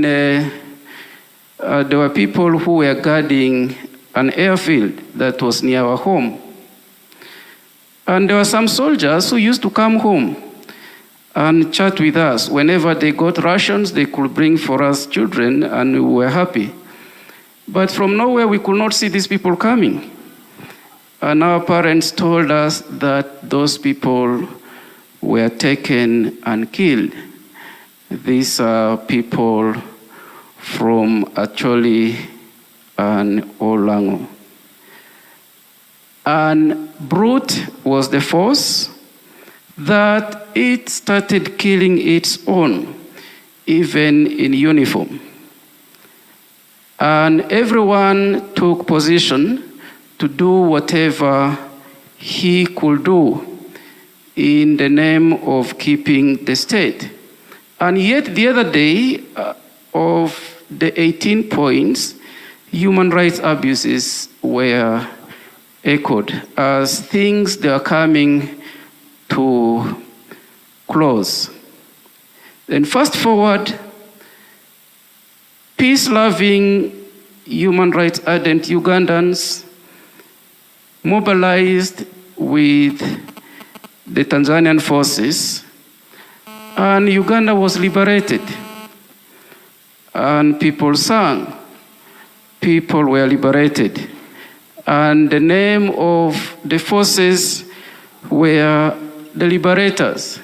There were people who were guarding an airfield that was near our home. And there were some soldiers who used to come home and chat with us. Whenever they got rations, they could bring for us children, and we were happy. But from nowhere, we could not see these people coming. And our parents told us that those people were taken and killed. These are people from Acholi and Olango. And brute was the force that it started killing its own, even in uniform. And everyone took position to do whatever he could do in the name of keeping the state. And yet the other day, of the 18 points, human rights abuses were echoed as things that are coming to close. Then fast forward, peace-loving, human rights ardent Ugandans mobilized with the Tanzanian forces, and Uganda was liberated. And people sang, people were liberated. And the name of the forces were the liberators,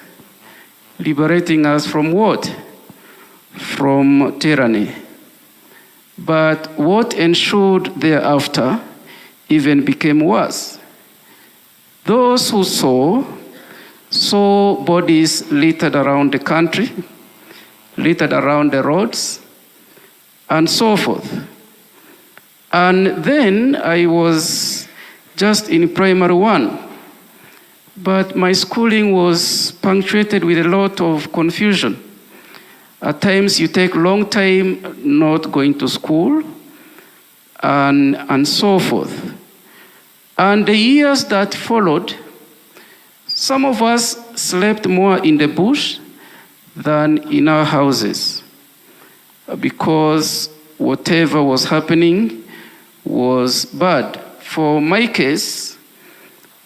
liberating us from what? From tyranny. But what ensued thereafter even became worse. Those who saw bodies littered around the country, littered around the roads, and so forth. And then I was just in primary one, but my schooling was punctuated with a lot of confusion. At times you take a long time not going to school, and so forth. And the years that followed, some of us slept more in the bush than in our houses, because whatever was happening was bad. For my case,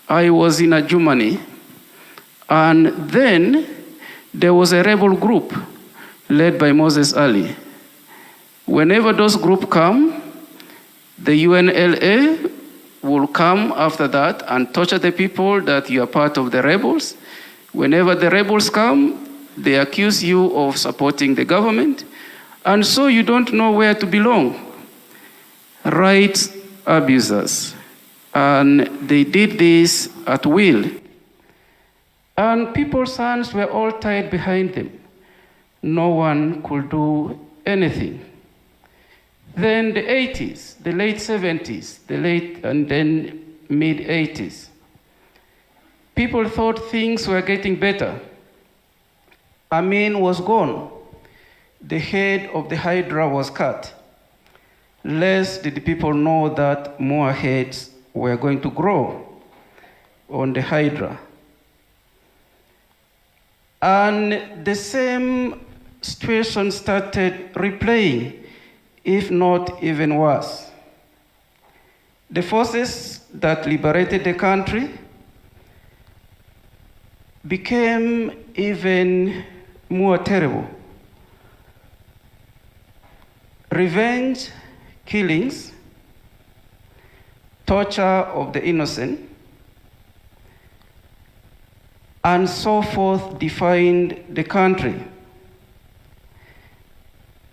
I was in Germany, and then there was a rebel group led by Moses Ali. Whenever those groups come, the UNLA will come after that and torture the people that you are part of the rebels. Whenever the rebels come, they accuse you of supporting the government, and so you don't know where to belong. Rights abusers. And they did this at will. And people's hands were all tied behind them. No one could do anything. Then the 80s, the late 70s, and then mid-80s. People thought things were getting better. Amin was gone. The head of the Hydra was cut. Less did the people know that more heads were going to grow on the Hydra. And the same situation started replaying, if not even worse. The forces that liberated the country became even more terrible. Revenge killings, torture of the innocent, and so forth defined the country.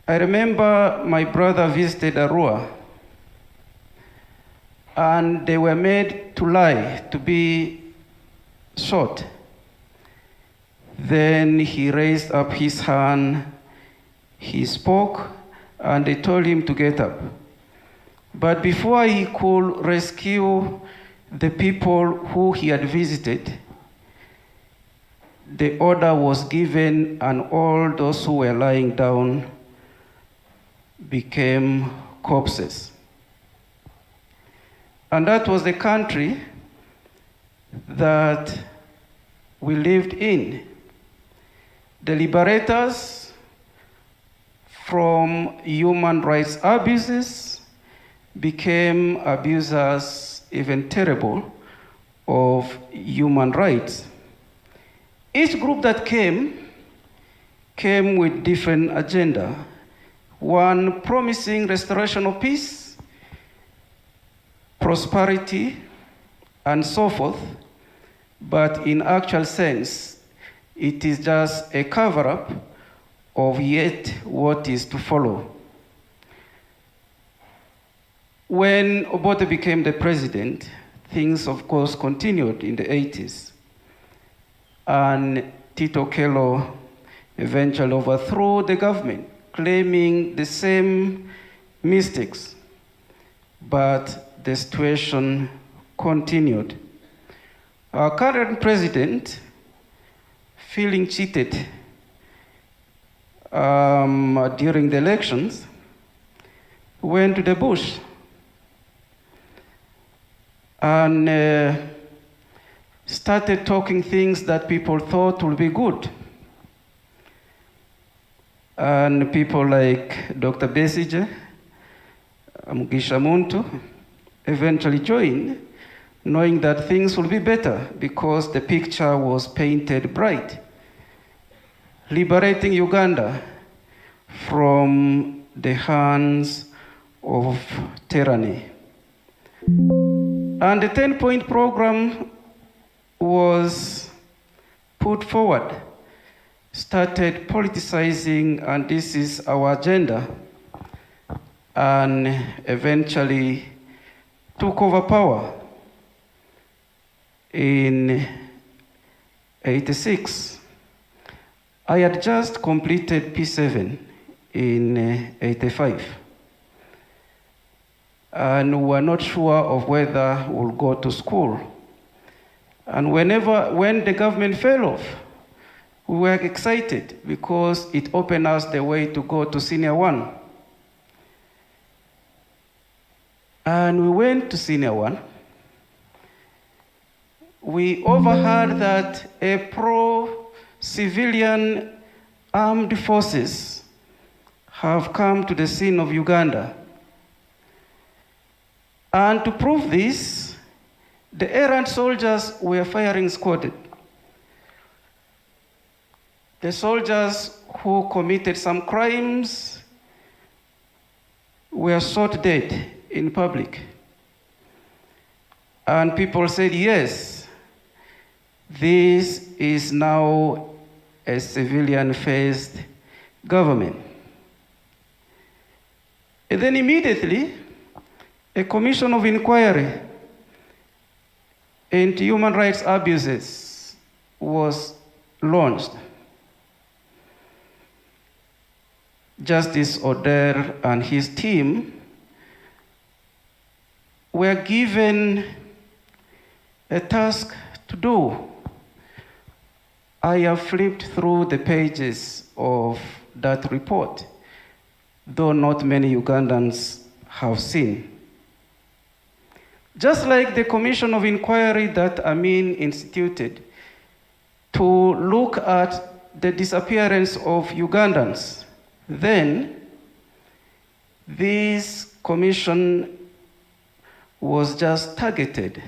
I remember my brother visited Arua, and they were made to lie, to be shot. Then he raised up his hand, he spoke, and they told him to get up. But before he could rescue the people who he had visited, the order was given, and all those who were lying down became corpses. And that was the country that we lived in. The liberators from human rights abuses became abusers, even terrible, of human rights. Each group that came with different agenda. One promising restoration of peace, prosperity, and so forth, but in actual sense, it is just a cover-up of yet what is to follow. When Obote became the president, things of course continued in the 80s. And Tito Okello eventually overthrew the government, claiming the same mistakes. But the situation continued. Our current president, feeling cheated during the elections, went to the bush and started talking things that people thought would be good. And people like Dr. Besigye, Mugisha Muntu, eventually joined, knowing that things will be better because the picture was painted bright. Liberating Uganda from the hands of tyranny. And the 10-point program was put forward, started politicizing, and this is our agenda, and eventually took over power in 86. I had just completed P7 in 85. And we were not sure of whether we'll go to school. And when the government fell off, we were excited because it opened us the way to go to Senior 1. And we went to Senior 1. We overheard that a pro-civilian armed forces have come to the scene of Uganda. And to prove this, the errant soldiers were firing squad. The soldiers who committed some crimes were shot dead in public. And people said, yes, this is now a civilian-faced government. And then immediately, a commission of inquiry into human rights abuses was launched. Justice Oder and his team were given a task to do. I have flipped through the pages of that report, though not many Ugandans have seen. Just like the commission of inquiry that Amin instituted to look at the disappearance of Ugandans, then this commission was just targeted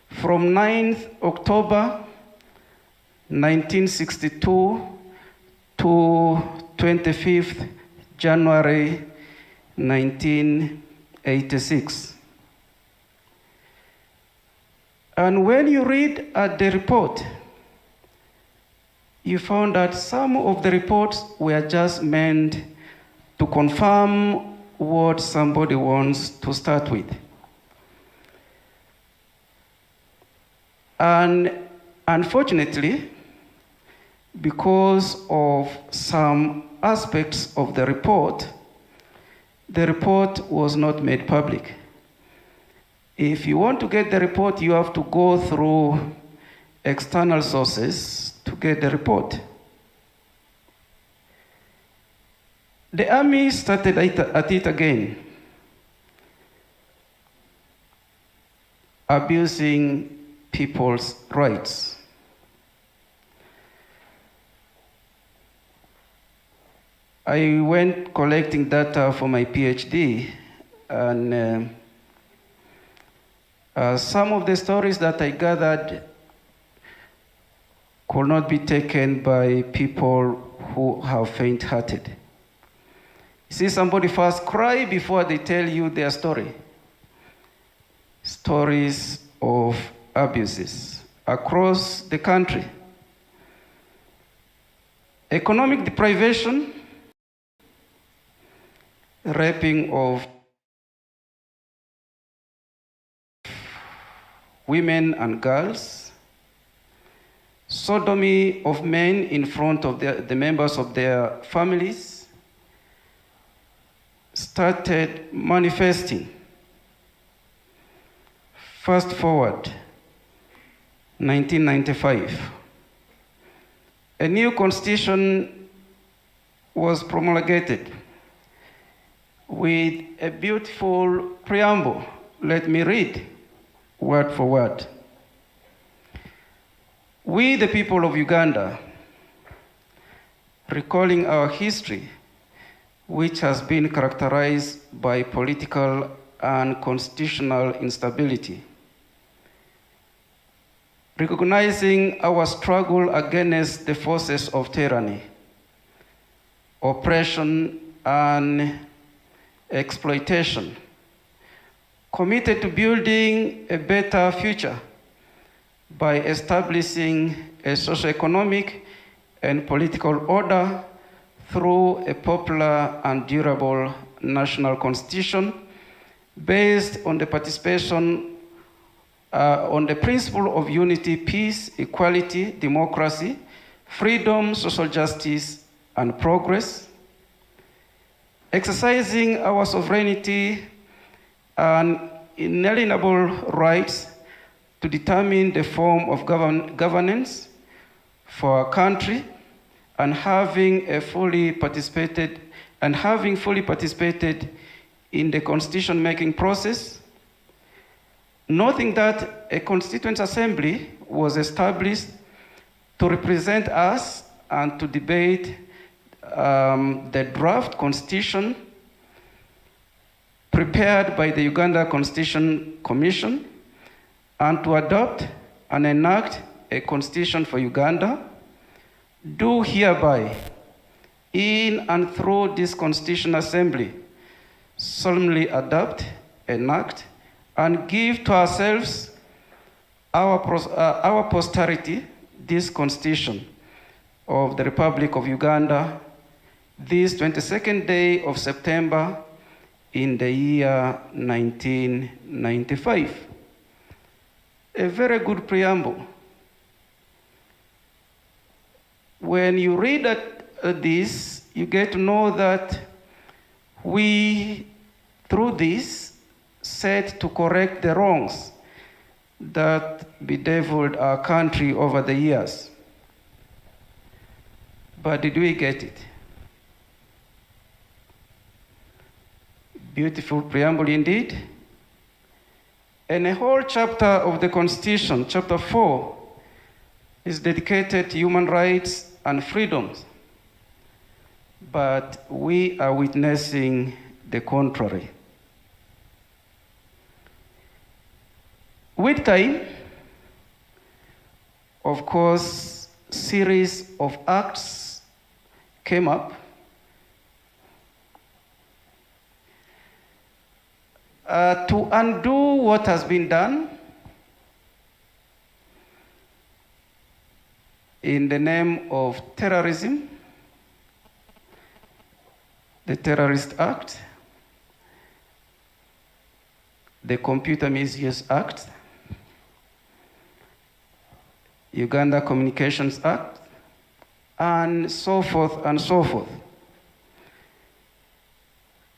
from 9th October 1962 to 25th January 1986. And when you read at the report, you found that some of the reports were just meant to confirm what somebody wants to start with. And unfortunately, because of some aspects of the report was not made public. If you want to get the report, you have to go through external sources to get the report. The army started at it again, abusing people's rights. I went collecting data for my PhD, and some of the stories that I gathered could not be taken by people who have faint-hearted. You see, somebody first cry before they tell you their story. Stories of abuses across the country. Economic deprivation, raping of women and girls, sodomy of men in front of the members of their families, started manifesting. Fast forward, 1995. A new constitution was promulgated with a beautiful preamble. Let me read word for word. We, the people of Uganda, recalling our history, which has been characterized by political and constitutional instability, recognizing our struggle against the forces of tyranny, oppression, and exploitation, committed to building a better future by establishing a socio-economic and political order through a popular and durable national constitution based on the participation on the principle of unity, peace, equality, democracy, freedom, social justice, and progress, exercising our sovereignty and inalienable rights to determine the form of governance for our country, and having fully participated in the constitution-making process, noting that a constituent assembly was established to represent us and to debate the draft constitution prepared by the Uganda Constitution Commission, and to adopt and enact a constitution for Uganda, do hereby, in and through this Constitution Assembly, solemnly adopt, enact, and give to ourselves, our posterity, this Constitution of the Republic of Uganda, this 22nd day of September in the year 1995. A very good preamble. When you read this, you get to know that we, through this, set to correct the wrongs that bedeviled our country over the years. But did we get it? Beautiful preamble indeed. And a whole chapter of the Constitution, chapter 4, is dedicated to human rights and freedoms. But we are witnessing the contrary. With time, of course, series of acts came up to undo what has been done in the name of terrorism, the Terrorist Act, the Computer Misuse Act, Uganda Communications Act, and so forth and so forth,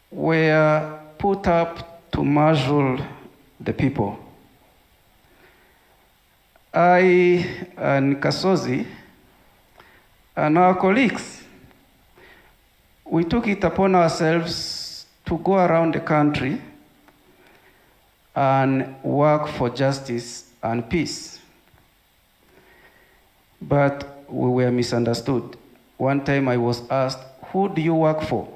were put up to muzzle the people. I and Kasozi and our colleagues, we took it upon ourselves to go around the country and work for justice and peace. But we were misunderstood. One time I was asked, who do you work for?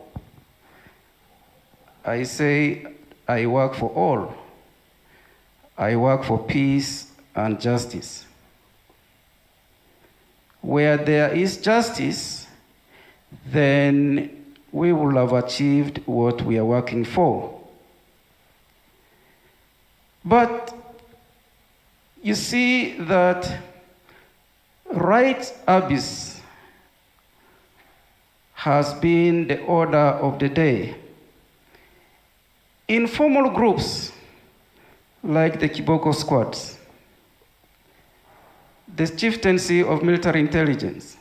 I say, I work for all. I work for peace and justice. Where there is justice, then we will have achieved what we are working for. But you see that rights abuse has been the order of the day. Informal groups like the Kiboko squads, the chieftaincy of military intelligence,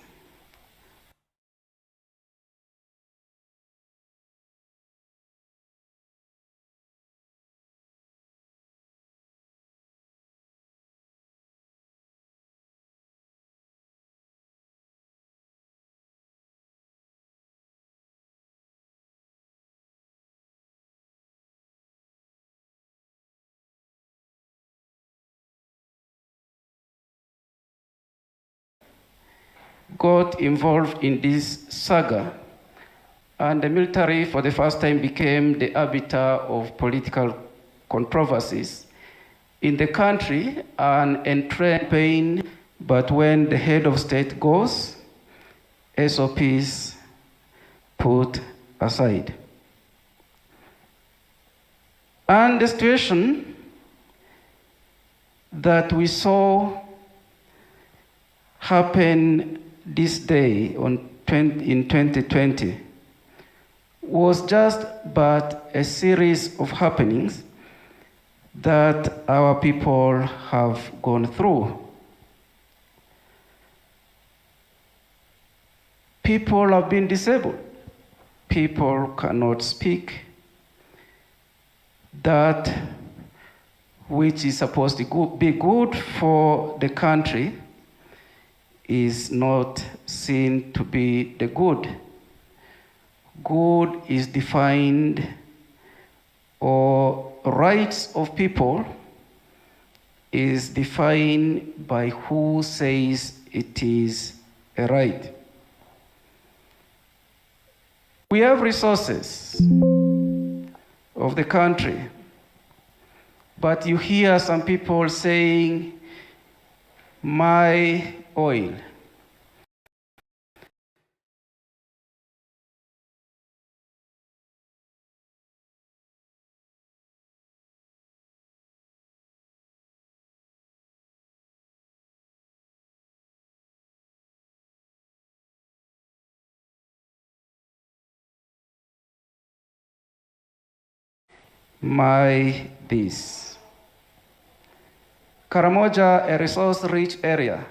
got involved in this saga, and the military for the first time became the arbiter of political controversies in the country, and entrenched pain. But when the head of state goes, SOPs put aside. And the situation that we saw happen this day in 2020 was just but a series of happenings that our people have gone through. People have been disabled. People cannot speak. That which is supposed to be good for the country is not seen to be the good. Good is defined, or rights of people is defined by who says it is a right. We have resources of the country, but you hear some people saying, my oil. My this. Karamoja, a resource-rich area.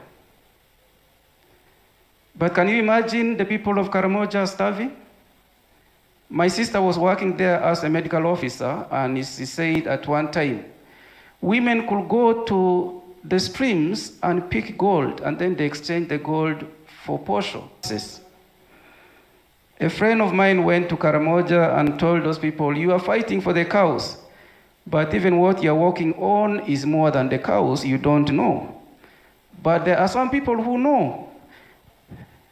But can you imagine the people of Karamoja starving? My sister was working there as a medical officer, and she said at one time, women could go to the streams and pick gold, and then they exchange the gold for posho. A friend of mine went to Karamoja and told those people, you are fighting for the cows, but even what you're working on is more than the cows, you don't know. But there are some people who know.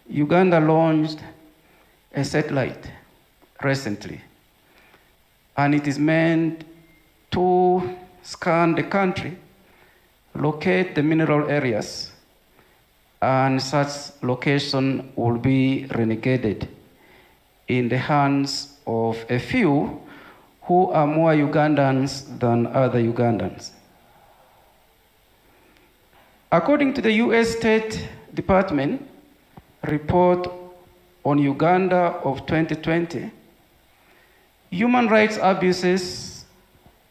Uganda launched a satellite recently, and it is meant to scan the country, locate the mineral areas, and such location will be renegated in the hands of a few who are more Ugandans than other Ugandans. According to the US State Department report on Uganda of 2020, human rights abuses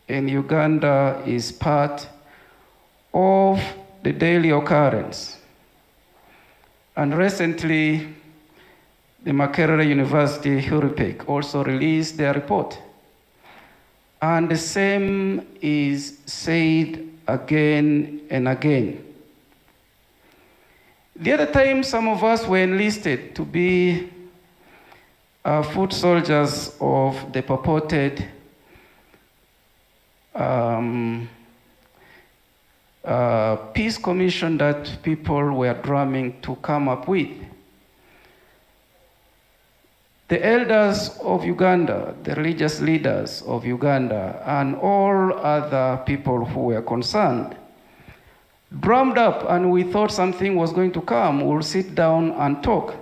in Uganda is part of the daily occurrence. And recently, the Makerere University, HURIPEC, also released their report. And the same is said again and again. The other time, some of us were enlisted to be foot soldiers of the purported peace commission that people were drumming to come up with. The elders of Uganda, the religious leaders of Uganda, and all other people who were concerned drummed up, and we thought something was going to come. We'll sit down and talk.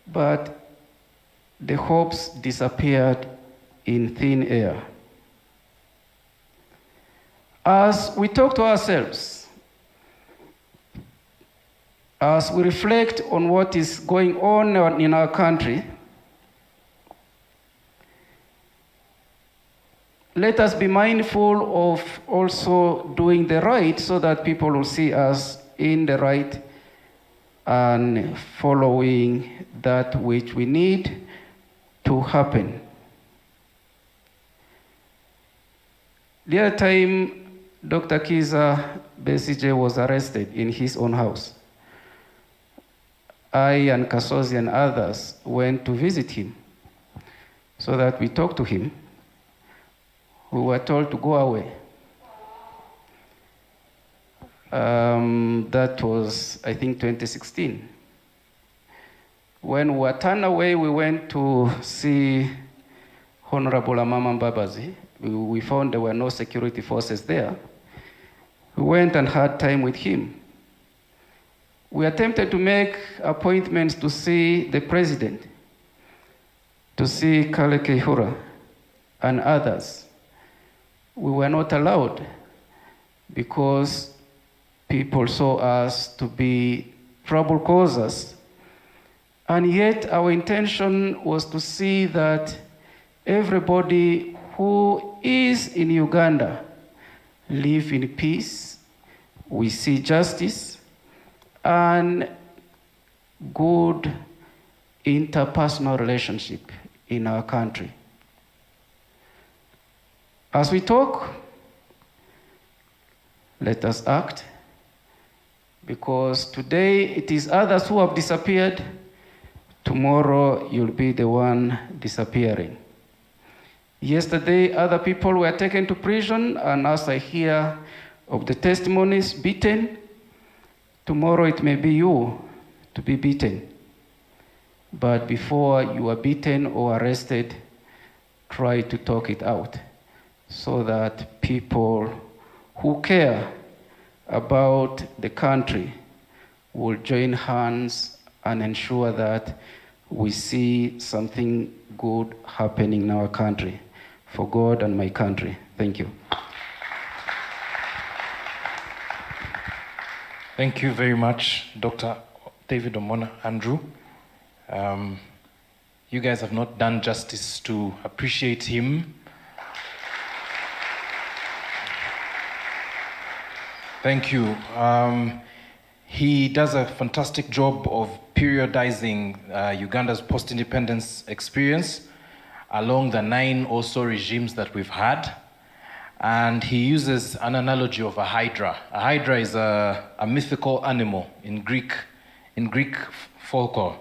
But the hopes disappeared in thin air. As we talk to ourselves, as we reflect on what is going on in our country, let us be mindful of also doing the right so that people will see us in the right and following that which we need to happen. The other time, Dr. Kiza Besigye was arrested in his own house. I and Kasozi and others went to visit him so that we talked to him. We were told to go away. That was, I think, 2016. When we were turned away, we went to see Honorable Amama Mbabazi. We found there were no security forces there. We went and had time with him. We attempted to make appointments to see the president, to see Kale Kihura and others. We were not allowed because people saw us to be trouble causers. And yet our intention was to see that everybody who is in Uganda live in peace, we see justice, and good interpersonal relationship in our country. As we talk, let us act, because today it is others who have disappeared, tomorrow you'll be the one disappearing. Yesterday, other people were taken to prison, and as I hear of the testimonies, beaten. Tomorrow it may be you to be beaten. But before you are beaten or arrested, try to talk it out so that people who care about the country will join hands and ensure that we see something good happening in our country. For God and my country. Thank you. Thank you very much, Dr. David Omona Andrew. You guys have not done justice to appreciate him. Thank you. He does a fantastic job of periodizing Uganda's post-independence experience along the 9 or so regimes that we've had. And he uses an analogy of a hydra. A hydra is a mythical animal in Greek folklore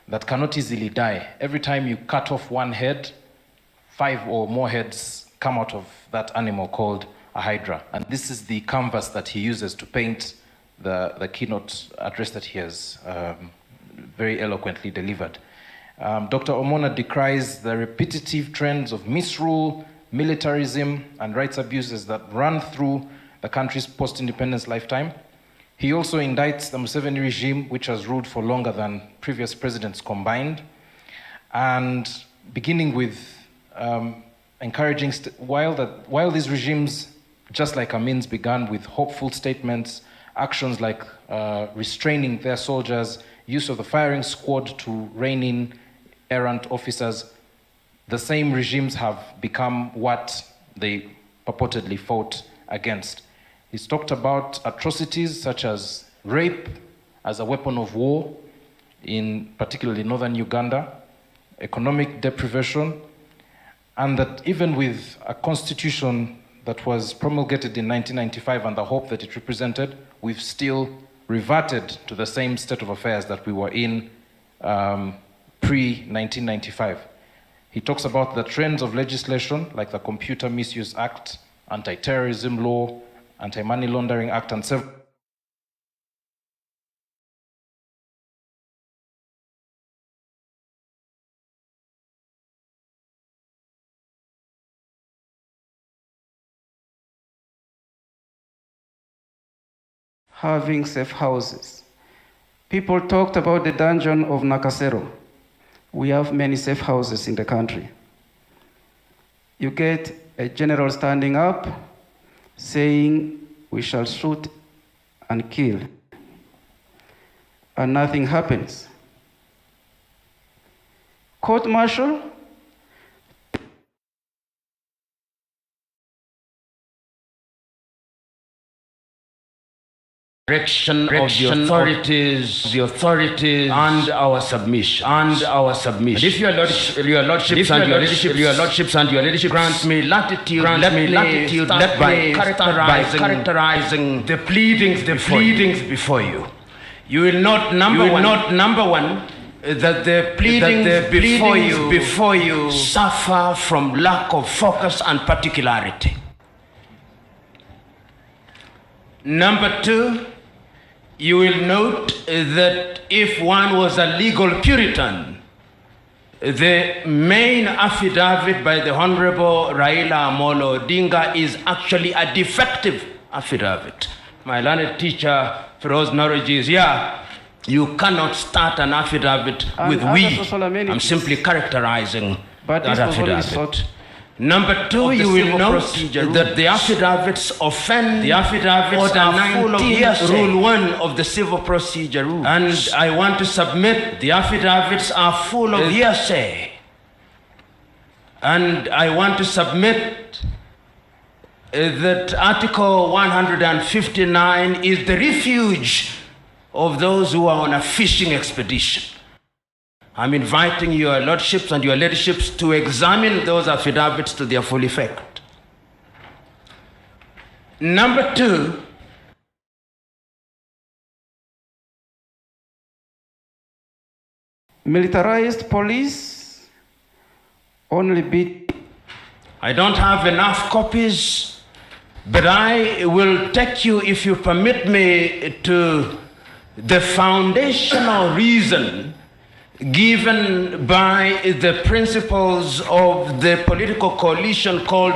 that cannot easily die. Every time you cut off one head, 5 or more heads come out of that animal called a hydra. And this is the canvas that he uses to paint the keynote address that he has very eloquently delivered. Dr. Omona decries the repetitive trends of misrule, militarism, and rights abuses that run through the country's post-independence lifetime. He also indicts the Museveni regime, which has ruled for longer than previous presidents combined, and beginning with encouraging, while these regimes, just like Amin's, began with hopeful statements, actions like restraining their soldiers, use of the firing squad to rein in errant officers, the same regimes have become what they purportedly fought against. He's talked about atrocities such as rape as a weapon of war in particularly northern Uganda, economic deprivation, and that even with a constitution that was promulgated in 1995 and the hope that it represented, we've still reverted to the same state of affairs that we were in pre-1995. He talks about the trends of legislation like the Computer Misuse Act, Anti-Terrorism Law, Anti-Money Laundering Act, and several having safe houses. People talked about the dungeon of Nakasero. We have many safe houses in the country. You get a general standing up saying, we shall shoot and kill, and nothing happens. Court-martial, direction of the authorities, and our submission, And if your lordships and your leadership grant me latitude, by characterizing the pleadings before you. You will note number one that the pleadings before you suffer from lack of focus and particularity. Number two, you will note that if one was a legal Puritan, the main affidavit by the Honorable Raila Amolo Odinga is actually a defective affidavit. My learned teacher, Feroz Noroji, is here. You cannot start an affidavit with we. I'm simply characterizing that affidavit. Number two, you will note that the affidavits offend Order 19, Rule 1 of the Civil Procedure Rules. And I want to submit the affidavits are full of hearsay. And I want to submit that Article 159 is the refuge of those who are on a fishing expedition. I'm inviting your lordships and your leaderships to examine those affidavits to their full effect. Number two, militarized police only beat. I don't have enough copies, but I will take you, if you permit me, to the foundational reason given by the principles of the political coalition called